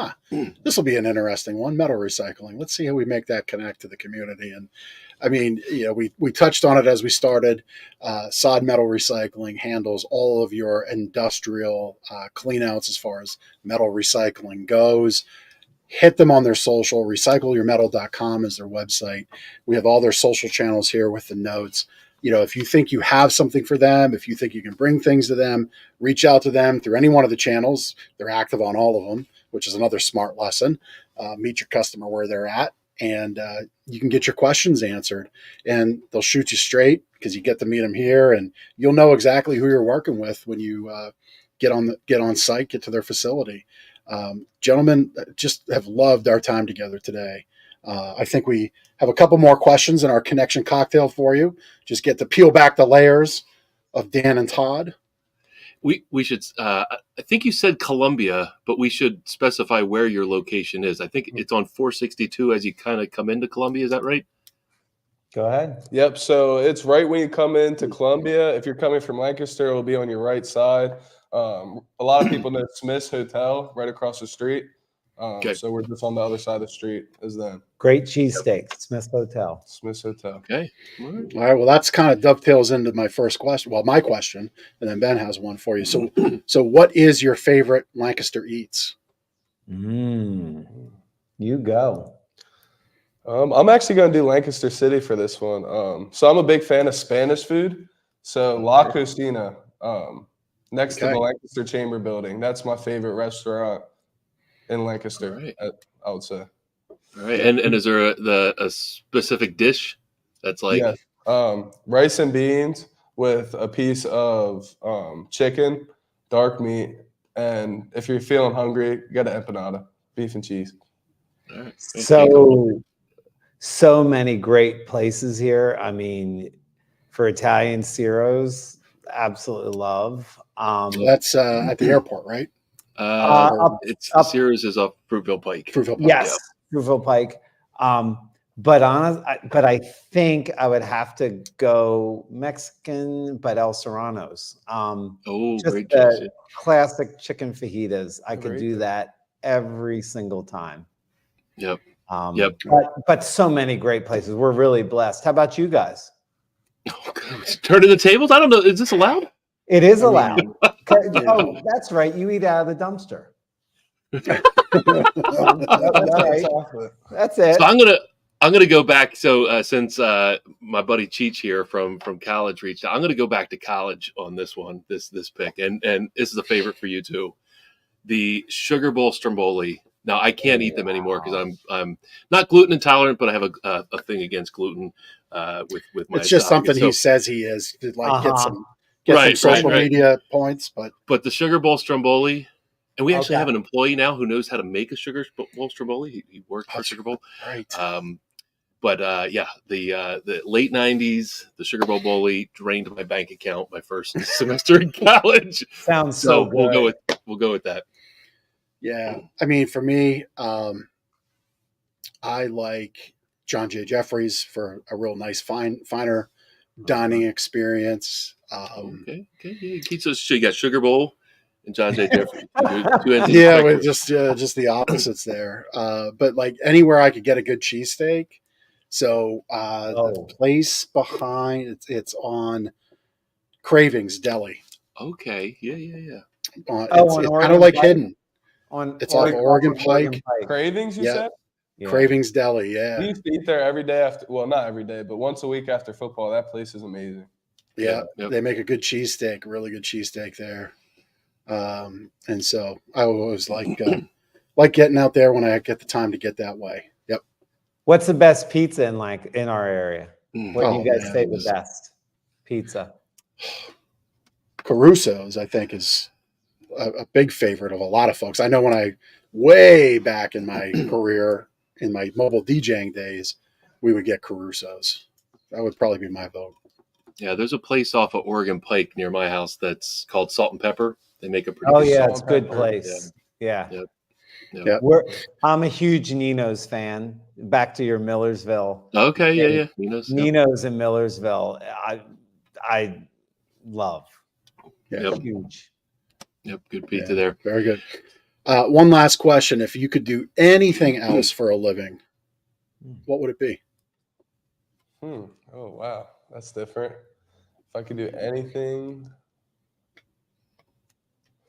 this will be an interesting one, metal recycling. Let's see how we make that connect to the community. And I mean, we touched on it as we started. Sahd Metal Recycling handles all of your industrial cleanouts as far as metal recycling goes. Hit them on their social. Recycleyourmetal.com is their website. We have all their social channels here with the notes. If you think you have something for them, if you think you can bring things to them, reach out to them through any one of the channels. They're active on all of them, which is another smart lesson. Meet your customer where they're at, and you can get your questions answered. And they'll shoot you straight because you get to meet them here, and you'll know exactly who you're working with when you get on site, get to their facility. Gentlemen, just have loved our time together today. I think we have a couple more questions in our connection cocktail for you. Just get to peel back the layers of Dan and Todd. We should. I think you said Columbia, but we should specify where your location is. I think it's on 462 as you kind of come into Columbia. Is that right? Go ahead. Yep. So it's right when you come into Columbia. If you're coming from Lancaster, it will be on your right side. A lot of people know Smith's Hotel right across the street. So we're just on the other side of the street as them. Great cheesesteak, Smith's Hotel. Smith's Hotel. Okay. All right. Well, that's kind of dovetails into my first question. Well, my question, and then Ben has one for you. So what is your favorite Lancaster eats? You go. I'm actually going to do Lancaster City for this one. So I'm a big fan of Spanish food. So La Cocina, next to the Lancaster Chamber Building. That's my favorite restaurant in Lancaster, I would say. All right. And is there a specific dish that's like? Yes. Rice and beans with a piece of chicken, dark meat, and if you're feeling hungry, you got an empanada, beef and cheese. All right. So many great places here. I mean, for Italian Ciro's, absolutely love. That's at the airport, right? Sears is off Fruitville Pike. Yes, Fruitville Pike. But I think I would have to go Mexican, but El Serrano's. Just great the classic chicken fajitas. I could do that every single time. Yep. Yep. But so many great places. We're really blessed. How about you guys? Oh, turning the tables? I don't know. Is this allowed? It is I mean, allowed. yeah. Oh, that's right. You eat out of the dumpster. That's it. So I'm gonna go back. So since my buddy Cheech here from college reached out, I'm gonna go back to college on this one, this pick, and this is a favorite for you too, the Sugar Bowl Stromboli. Now I can't eat them anymore because I'm not gluten intolerant, but I have a thing against gluten with my. It's just something so, he says he is to like get some Right, social right. media points, but the Sugar Bowl Stromboli. And we actually Okay. have an employee now who knows how to make a Sugar Bowl Stromboli. He worked for Sugar Bowl. right. But yeah, the late '90s, the Sugar Bowl Bowly drained my bank account my first semester in college. Sounds So so we'll good. go with that. Yeah, I mean, for me, I like John J. Jeffries for a real nice, finer dining experience. Okay. Yeah, so you got Sugar Bowl and John J. Jeffrey. Two ends of the Yeah, spectrum. with just the opposites there. But like anywhere I could get a good cheesesteak. So the place behind it's on Cravings Deli. Okay. Yeah. It's kind of like hidden. It's off Oregon Pike. Cravings, you said? Yeah. Cravings Deli, yeah. We used to eat there every day after. Well, not every day, but once a week after football. That place is amazing. Yeah, Yep. They make a good cheesesteak, really good cheesesteak there. And so I always like getting out there when I get the time to get that way. Yep. What's the best pizza in our area? Where do you guys man, say the best pizza? Caruso's, I think, is a big favorite of a lot of folks. I know when I way back in my career, in my mobile DJing days, we would get Caruso's. That would probably be my vote. Yeah, there's a place off of Oregon Pike near my house that's called Salt and Pepper. They make a pretty Oh good yeah, salt it's a and good pepper. place. Yeah. Yep. Yeah. I'm a huge Nino's fan. Back to your Millersville. Okay, yeah. Nino's in Millersville. I love. Yeah. Yep. Huge. Yep, good pizza there. Very good. One last question. If you could do anything else for a living, what would it be? Oh, wow. That's different. If I could do anything.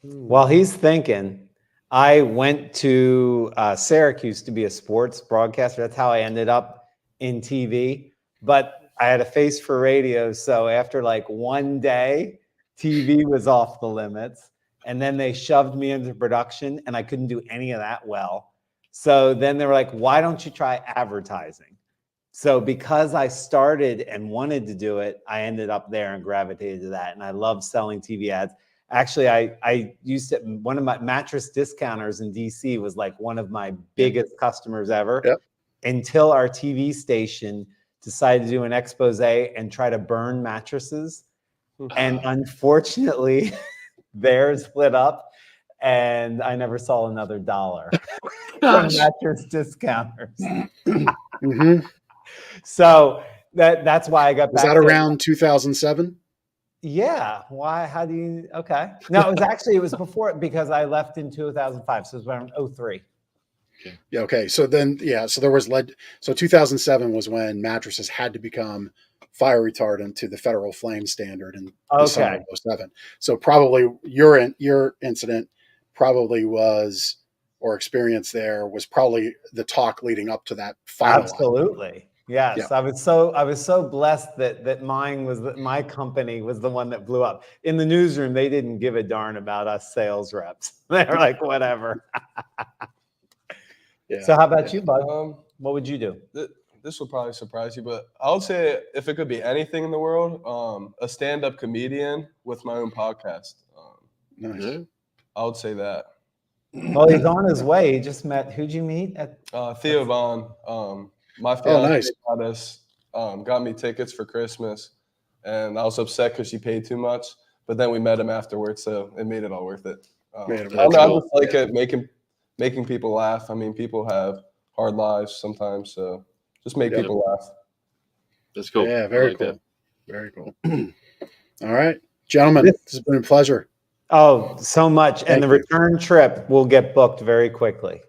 While he's thinking, I went to Syracuse to be a sports broadcaster. That's how I ended up in TV. But I had a face for radio. So after like one day, TV was off the limits. And then they shoved me into production and I couldn't do any of that well. So then they were like, why don't you try advertising? So because I started and wanted to do it, I ended up there and gravitated to that. And I love selling TV ads. Actually, I used to, one of my mattress discounters in DC was like one of my biggest customers ever. Yep. Until our TV station decided to do an expose and try to burn mattresses. And unfortunately, theirs split up and I never saw another dollar from mattress discounters. Mm-hmm. So that's why I got Was back. that around 2007? Yeah. Why? How do you? Okay. No, it was before because I left in 2005. So it was around 2003. Yeah. Okay. So then, so there was So 2007 was when mattresses had to become fire retardant to the federal flame standard in the summer of 2007. So probably your incident probably was, or experience there was probably the talk leading up to that final. Absolutely. Yes. Yeah. I was so blessed that my company was the one that blew up. In the newsroom, they didn't give a darn about us sales reps. They're like, whatever. Yeah. So how about you, bud? What would you do? This will probably surprise you, but I would say if it could be anything in the world, a stand-up comedian with my own podcast. Nice. I would say that. Well, he's on his way. He just met. Who'd you meet at? Theo Vaughn. My fiance got me tickets for Christmas, and I was upset because she paid too much. But then we met him afterwards, so it made it all worth it. I just like it, making people laugh. I mean, people have hard lives sometimes, so just make people laugh. That's cool. Yeah, very cool. Very cool. All right, gentlemen, this has been a pleasure. Oh, so much. And the return trip will get booked very quickly.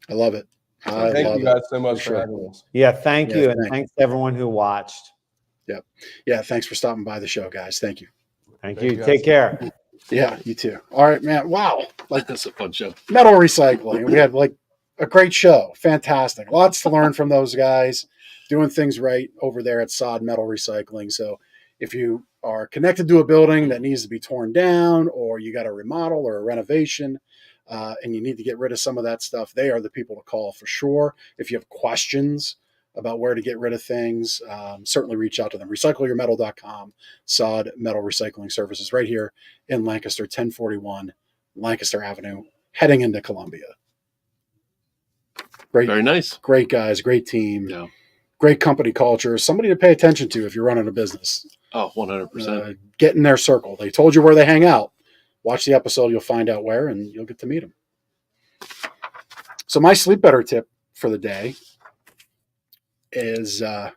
I love it. I Thank love you it. guys so much For for sure. having us. Yeah, thank Yeah, you. And thank thanks to everyone who watched. Yep. Yeah. Thanks for stopping by the show, guys. Thank you. Thank Thank you. you, guys. Take care. Yeah, you too. All right, man. Wow. Like That's a fun show. metal recycling. We had like a great show. Fantastic. Lots to learn from those guys doing things right over there at Sahd Metal Recycling. So if you are connected to a building that needs to be torn down, or you got a remodel or a renovation, and you need to get rid of some of that stuff, they are the people to call for sure. If you have questions about where to get rid of things, certainly reach out to them. Recycleyourmetal.com, Sahd Metal Recycling Services, right here in Lancaster, 1041 Lancaster Avenue, heading into Columbia. Great, Very nice. great guys, great team, Yeah. great company culture. Somebody to pay attention to if you're running a business. Oh, 100%. Get in their circle. They told you where they hang out. Watch the episode. You'll find out where, and you'll get to meet them. So my sleep better tip for the day is I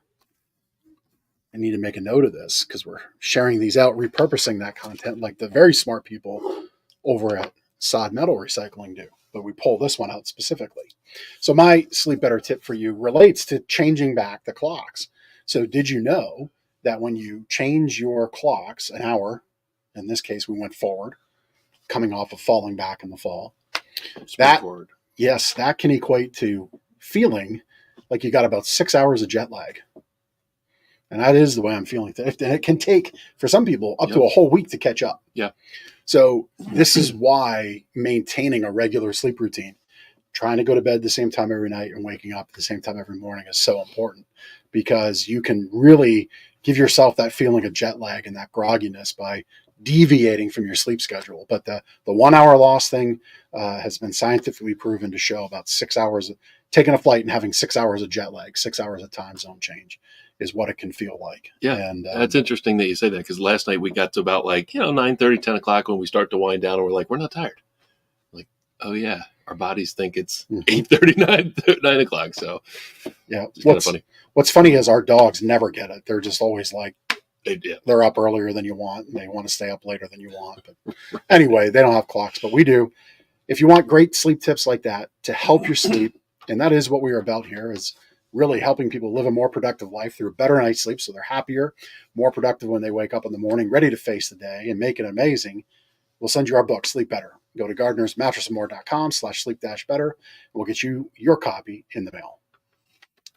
need to make a note of this because we're sharing these out, repurposing that content like the very smart people over at Sahd Metal Recycling do. But we pull this one out specifically. So my sleep better tip for you relates to changing back the clocks. So did you know that when you change your clocks an hour, in this case we went forward, coming off of falling back in the fall, that Forward. yes, that can equate to feeling like you got about 6 hours of jet lag. And that is the way I'm feeling. And it can take, for some people, up to a whole week to catch up. Yeah. So this is why maintaining a regular sleep routine, trying to go to bed the same time every night and waking up at the same time every morning is so important, because you can really give yourself that feeling of jet lag and that grogginess by deviating from your sleep schedule. But the 1 hour loss thing has been scientifically proven to show about 6 hours of taking a flight and having 6 hours of jet lag, 6 hours of time zone change is what it can feel like. Yeah. And that's interesting that you say that, because last night we got to about 9:30, 10 o'clock when we start to wind down and we're like, we're not tired. Like, oh yeah, our bodies think it's 8:30, 9 o'clock. So yeah, it's kind of funny. What's funny is our dogs never get it. They're just always like, Yeah. they're up earlier than you want, and they want to stay up later than you want. But anyway, they don't have clocks, but we do. If you want great sleep tips like that to help your sleep, and that is what we are about here, is really helping people live a more productive life through a better night's sleep, so they're happier, more productive when they wake up in the morning, ready to face the day and make it amazing. We'll send you our book, Sleep Better. Go to gardenersmattressandmore.com/sleep-better, and we'll get you your copy in the mail.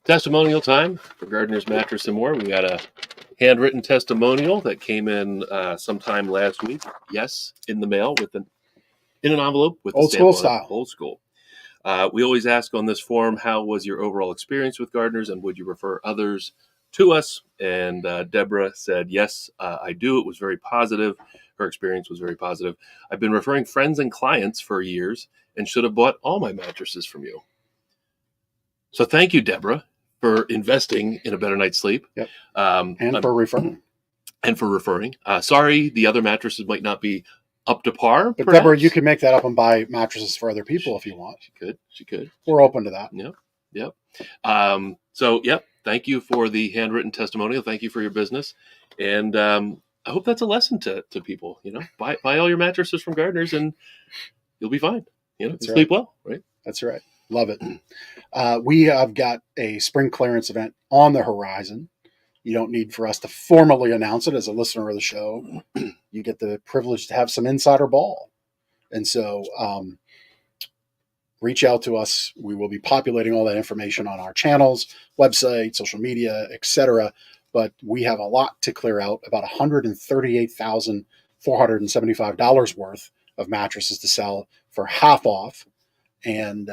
Testimonial time for Gardener's Mattress and More. We got a handwritten testimonial that came in sometime last week. Yes, in the mail in an envelope with Old the school stamp on it. style. Old school. We always ask on this form, how was your overall experience with gardeners, and would you refer others to us? And Deborah said, yes, I do. It was very positive. Her experience was very positive. I've been referring friends and clients for years and should have bought all my mattresses from you. So thank you, Deborah, for investing in a better night's sleep. Yep. And for referring. And for referring. Sorry, the other mattresses might not be up to par. But perhaps. Deborah, you can make that up and buy mattresses for other people if you want. She could. We're open to that. Yep. Thank you for the handwritten testimonial. Thank you for your business. And I hope that's a lesson to people. Buy all your mattresses from Gardeners and you'll be fine. Sleep well, right? That's right. Love it. We have got a spring clearance event on the horizon. You don't need for us to formally announce it as a listener of the show. You get the privilege to have some insider ball. And so reach out to us. We will be populating all that information on our channels, website, social media, etc. But we have a lot to clear out, about $138,475 worth of mattresses to sell for half off. And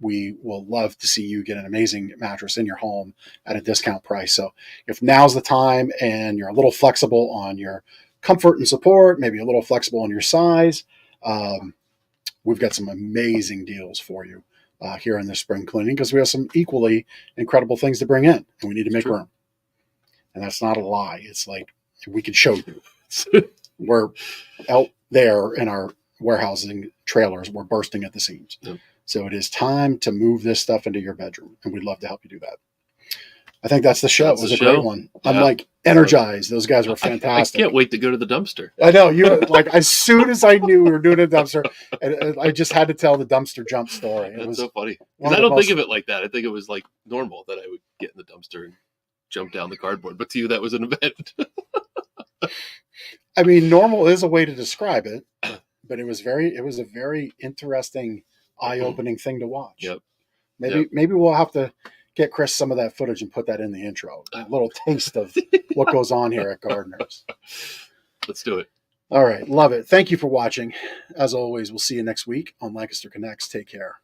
we will love to see you get an amazing mattress in your home at a discount price. So if now's the time and you're a little flexible on your comfort and support, maybe a little flexible on your size, we've got some amazing deals for you here in the spring cleaning, because we have some equally incredible things to bring in, and we need to make room. And that's not a lie. It's like, we can show you. We're out there in our warehousing trailers. We're bursting at the seams. Yep. So it is time to move this stuff into your bedroom, and we'd love to help you do that. I think that's the show. That's It was the a great show. one. I'm Yeah. like energized. Those guys were I fantastic. can't wait to go to the dumpster. I know you were like, as soon as I knew we were doing a dumpster, and I just had to tell the dumpster jump story. It That's was so funny one because I of the don't think most- of it like that. I think it was like normal that I would get in the dumpster and jump down the cardboard. But to you, that was an event. I mean, normal is a way to describe it, but it was a very interesting, eye-opening thing to watch. Yep. Maybe we'll have to get Chris some of that footage and put that in the intro. A little taste of what goes on here at Gardeners. Let's do it. All right. Love it. Thank you for watching. As always, we'll see you next week on Lancaster Connects. Take care.